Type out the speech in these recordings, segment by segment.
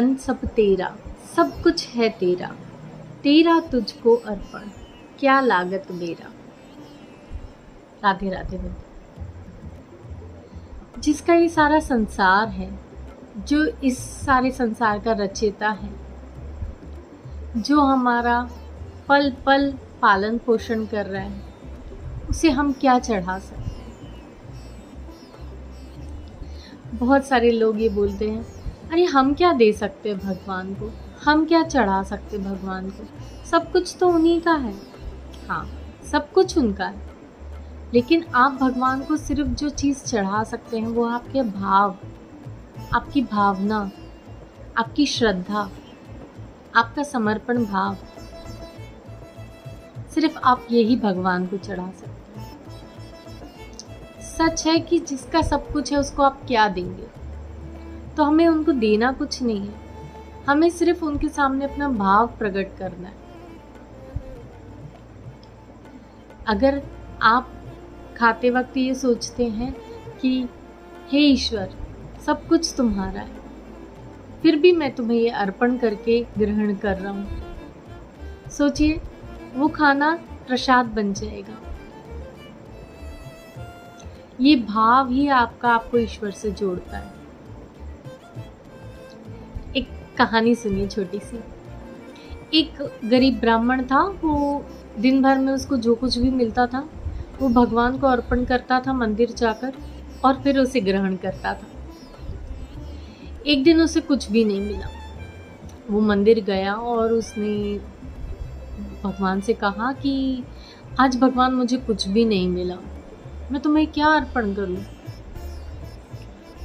धन सब तेरा, सब कुछ है तेरा, तेरा तुझको अर्पण, क्या लागत मेरा। राधे राधे बंधु। जिसका ये सारा संसार है, जो इस सारे संसार का रचयिता है, जो हमारा पल पल पालन पोषण कर रहा है, उसे हम क्या चढ़ा सकते हैं। बहुत सारे लोग ये बोलते हैं, अरे हम क्या दे सकते हैं भगवान को, हम क्या चढ़ा सकते हैं भगवान को, सब कुछ तो उन्हीं का है। हाँ, सब कुछ उनका है, लेकिन आप भगवान को सिर्फ जो चीज़ चढ़ा सकते हैं वो आपके भाव, आपकी भावना, आपकी श्रद्धा, आपका समर्पण भाव। सिर्फ आप यही भगवान को चढ़ा सकते हैं। सच है कि जिसका सब कुछ है उसको आप क्या देंगे, तो हमें उनको देना कुछ नहीं है, हमें सिर्फ उनके सामने अपना भाव प्रकट करना है। अगर आप खाते वक्त ये सोचते हैं कि हे ईश्वर, सब कुछ तुम्हारा है, फिर भी मैं तुम्हें ये अर्पण करके ग्रहण कर रहा हूँ, सोचिए वो खाना प्रसाद बन जाएगा। ये भाव ही आपको ईश्वर से जोड़ता है। एक कहानी सुनिए छोटी सी। एक गरीब ब्राह्मण था, वो दिन भर में उसको जो कुछ भी मिलता था वो भगवान को अर्पण करता था मंदिर जाकर, और फिर उसे ग्रहण करता था। एक दिन उसे कुछ भी नहीं मिला। वो मंदिर गया और उसने भगवान से कहा कि आज भगवान मुझे कुछ भी नहीं मिला, मैं तुम्हें क्या अर्पण करूं।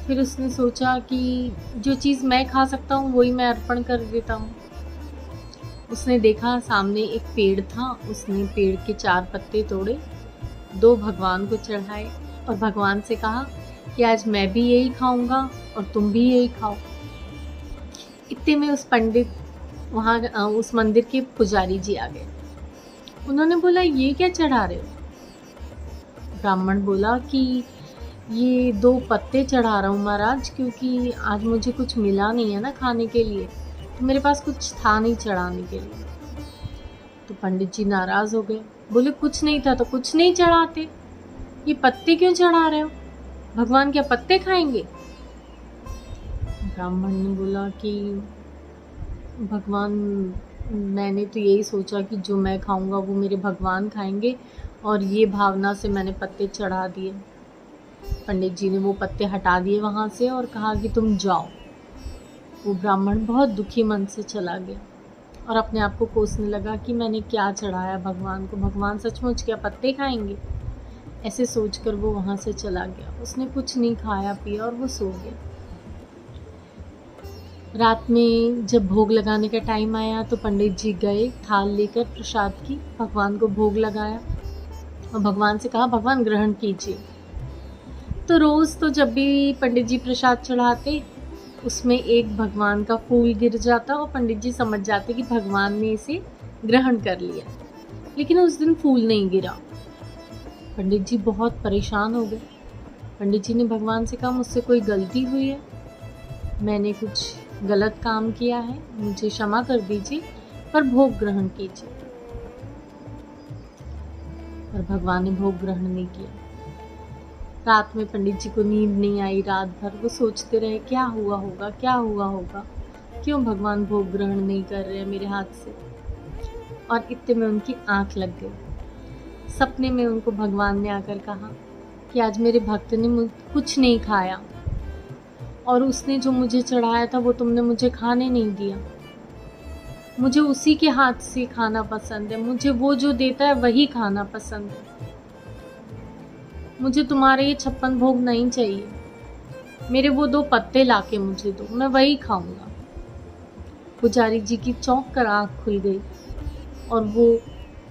फिर उसने सोचा कि जो चीज़ मैं खा सकता हूँ वही मैं अर्पण कर देता हूँ। उसने देखा सामने एक पेड़ था, उसने पेड़ के 4 पत्ते तोड़े, 2 भगवान को चढ़ाए और भगवान से कहा कि आज मैं भी यही खाऊंगा और तुम भी यही खाओ। इतने में उस पंडित वहाँ उस मंदिर के पुजारी जी आ गए। उन्होंने बोला, ये क्या चढ़ा रहे हो। ब्राह्मण बोला कि ये 2 पत्ते चढ़ा रहा हूँ महाराज, क्योंकि आज मुझे कुछ मिला नहीं है ना खाने के लिए, तो मेरे पास कुछ था नहीं चढ़ाने के लिए। तो पंडित जी नाराज हो गए, बोले कुछ नहीं था तो कुछ नहीं चढ़ाते, ये पत्ते क्यों चढ़ा रहे हो, भगवान क्या पत्ते खाएंगे। ब्राह्मण ने बोला कि भगवान, मैंने तो यही सोचा कि जो मैं खाऊंगा वो मेरे भगवान खाएंगे, और ये भावना से मैंने पत्ते चढ़ा दिए। पंडित जी ने वो पत्ते हटा दिए वहाँ से और कहा कि तुम जाओ। वो ब्राह्मण बहुत दुखी मन से चला गया और अपने आप को कोसने लगा कि मैंने क्या चढ़ाया भगवान को, भगवान सचमुच क्या पत्ते खाएंगे। ऐसे सोचकर वो वहाँ से चला गया। उसने कुछ नहीं खाया पिया और वो सो गया। रात में जब भोग लगाने का टाइम आया तो पंडित जी गए थाल लेकर प्रसाद की, भगवान को भोग लगाया और भगवान से कहा भगवान ग्रहण कीजिए। तो रोज़ तो जब भी पंडित जी प्रसाद चढ़ाते उसमें एक भगवान का फूल गिर जाता और पंडित जी समझ जाते कि भगवान ने इसे ग्रहण कर लिया, लेकिन उस दिन फूल नहीं गिरा। पंडित जी बहुत परेशान हो गए। पंडित जी ने भगवान से कहा, मुझसे कोई गलती हुई है, मैंने कुछ गलत काम किया है, मुझे क्षमा कर दीजिए, पर भोग ग्रहण कीजिए। पर भगवान ने भोग ग्रहण नहीं किया। रात में पंडित जी को नींद नहीं आई। रात भर वो सोचते रहे क्या हुआ होगा, क्या हुआ होगा, क्यों भगवान भोग ग्रहण नहीं कर रहे हैं मेरे हाथ से। और इतने में उनकी आंख लग गई। सपने में उनको भगवान ने आकर कहा कि आज मेरे भक्त ने कुछ नहीं खाया और उसने जो मुझे चढ़ाया था वो तुमने मुझे खाने नहीं दिया। मुझे उसी के हाथ से खाना पसंद है, मुझे वो जो देता है वही खाना पसंद है, मुझे तुम्हारे ये 56 भोग नहीं चाहिए, मेरे वो 2 पत्ते लाके मुझे दो, मैं वही खाऊंगा। पुजारी जी की चौंक कर आँख खुल गई और वो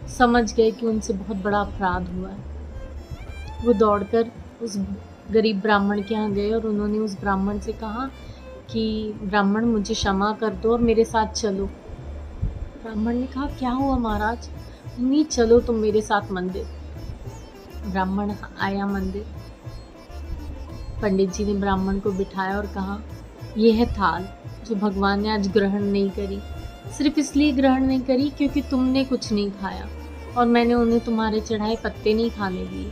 समझ गए कि उनसे बहुत बड़ा अपराध हुआ है। वो दौड़कर उस गरीब ब्राह्मण के यहाँ गए और उन्होंने उस ब्राह्मण से कहा कि ब्राह्मण मुझे क्षमा कर दो और मेरे साथ चलो। ब्राह्मण ने कहा, क्या हुआ महाराज। नहीं, चलो तुम मेरे साथ मंदिर। ब्राह्मण आया मंदिर। पंडित जी ने ब्राह्मण को बिठाया और कहा, ये है थाल, जो भगवान ने आज ग्रहण नहीं करी। सिर्फ इसलिए ग्रहण नहीं करी क्योंकि तुमने कुछ नहीं खाया और मैंने उन्हें तुम्हारे चढ़ाए पत्ते नहीं खाने दिए।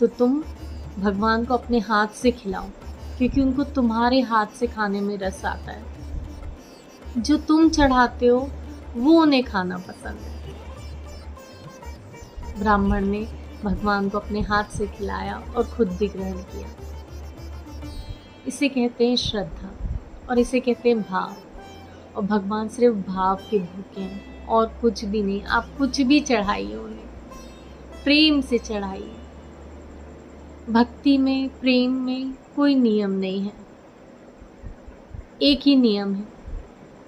तो तुम भगवान को अपने हाथ से खिलाओ, क्योंकि उनको तुम्हारे हाथ से खाने में रस आता है। जो तुम चढ़ाते हो वो उन्हें खाना पसंद है। ब्राह्मण ने भगवान को अपने हाथ से खिलाया और खुद भी ग्रहण किया। इसे कहते हैं श्रद्धा और इसे कहते हैं भाव। और भगवान सिर्फ भाव के भूखे हैं और कुछ भी नहीं। आप कुछ भी चढ़ाइए उन्हें, प्रेम से चढ़ाइए। भक्ति में, प्रेम में कोई नियम नहीं है। एक ही नियम है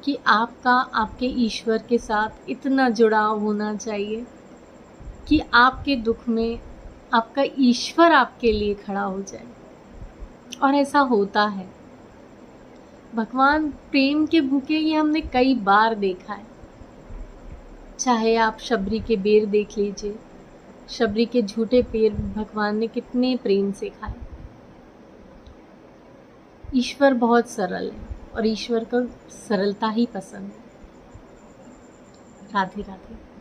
कि आपका आपके ईश्वर के साथ इतना जुड़ाव होना चाहिए कि आपके दुख में आपका ईश्वर आपके लिए खड़ा हो जाए। और ऐसा होता है। भगवान प्रेम के भूखे ये हमने कई बार देखा है। चाहे आप शबरी के बेर देख लीजिए, शबरी के झूठे पेड़ भगवान ने कितने प्रेम से खाए। ईश्वर बहुत सरल है और ईश्वर को सरलता ही पसंद है। राधे राधे।